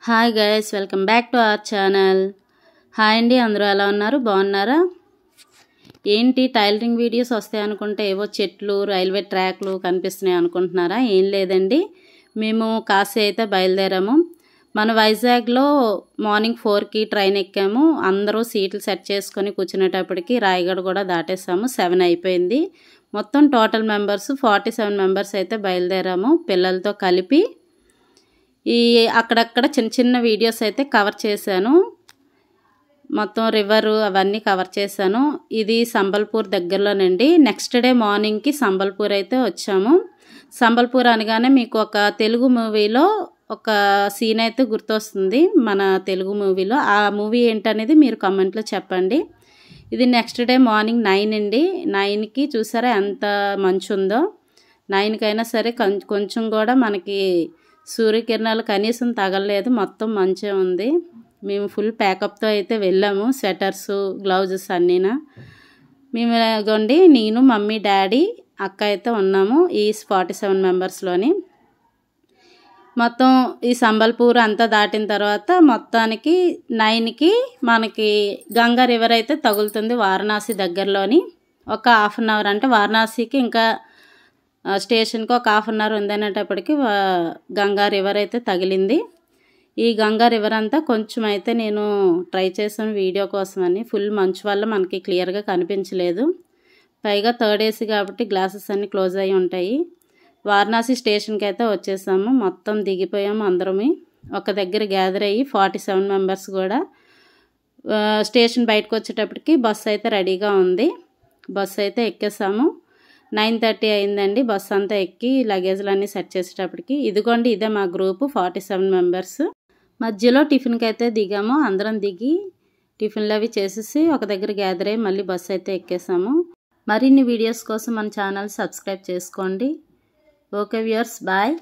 Hi guys, welcome back to our channel. Hi అండి, అందరూ ఎలా ఉన్నారు? బాగున్నారా? ఏంటి టైలరింగ్ వీడియోస్ వస్తాయి అనుకుంటే ఏవో చెట్లు, రైల్వే ట్రాక్లు కనిపిస్తున్నాయి అనుకుంటున్నారా? ఏం లేదండి, మేము కాశీ అయితే బయలుదేరాము. మన వైజాగ్లో మార్నింగ్ 4కి ట్రైన్ ఎక్కాము. అందరూ సీట్లు సెట్ చేసుకొని కూర్చునేటప్పటికి రాయగడ కూడా దాటేసాము. 7 అయిపోయింది. మొత్తం టోటల్ మెంబర్స్ 47 మెంబర్స్ అయితే బయలుదేరాము పిల్లలతో కలిపి. ఈ అక్కడక్కడ చిన్న చిన్న వీడియోస్ అయితే కవర్ చేశాను. మొత్తం రివరు అవన్నీ కవర్ చేశాను. ఇది సంబల్పూర్ దగ్గరలోనండి. నెక్స్ట్ డే మార్నింగ్కి సంబల్పూర్ అయితే వచ్చాము. సంబల్పూర్ అనగానే మీకు ఒక తెలుగు మూవీలో ఒక సీన్ అయితే గుర్తొస్తుంది, మన తెలుగు మూవీలో. ఆ మూవీ ఏంటనేది మీరు కామెంట్లో చెప్పండి. ఇది నెక్స్ట్ డే మార్నింగ్ 9 అండి. 9కి చూసారా ఎంత మంచు ఉందో. 9కైనా సరే కొంచెం కూడా మనకి సూర్యకిరణాలు కనీసం తగలలేదు, మొత్తం మంచే ఉంది. మేము ఫుల్ ప్యాకప్తో అయితే వెళ్ళాము. స్వెటర్స్, గ్లౌజెస్ అన్నీనా. మేము ఇగోండి, నేను, మమ్మీ, డాడీ, అక్క అయితే ఉన్నాము ఈ 47 మెంబర్స్లోని. మొత్తం ఈ సంబల్పూర్ అంతా దాటిన తర్వాత మొత్తానికి 9కి మనకి గంగా రివర్ అయితే తగులుతుంది వారణాసి దగ్గరలోని. ఒక హాఫ్ అన్ అవర్, అంటే వారణాసికి ఇంకా స్టేషన్కి ఒక హాఫ్ అన్ అవర్ ఉందనేటప్పటికి గంగా రివర్ అయితే తగిలింది. ఈ గంగా రివర్ అంతా కొంచెం అయితే నేను ట్రై చేశాను వీడియో కోసమని. ఫుల్ మంచు వల్ల మనకి క్లియర్గా కనిపించలేదు. పైగా థర్డ్ ఏసీ కాబట్టి గ్లాసెస్ అన్నీ క్లోజ్ అయ్యి ఉంటాయి. వారణాసి స్టేషన్కి అయితే వచ్చేసాము. మొత్తం దిగిపోయాము అందరమే. ఒక దగ్గర గ్యాదర్ అయ్యి 47 మెంబర్స్ కూడా. స్టేషన్ బయటకు వచ్చేటప్పటికి బస్సు అయితే రెడీగా ఉంది. బస్సు అయితే ఎక్కేసాము. 9:30 అయిందండి బస్సు అంతా ఎక్కి లగేజ్లు అన్నీ సెట్ చేసేటప్పటికి. ఇదిగోండి, ఇదే మా గ్రూపు 47 మెంబర్స్. మధ్యలో టిఫిన్కి అయితే దిగాము. అందరం దిగి టిఫిన్లు అవి చేసేసి ఒక దగ్గర గ్యాదర్ అయ్యి మళ్ళీ బస్సు అయితే ఎక్కేసాము. మరిన్ని వీడియోస్ కోసం మన ఛానల్ సబ్స్క్రైబ్ చేసుకోండి. Okay viewers, bye.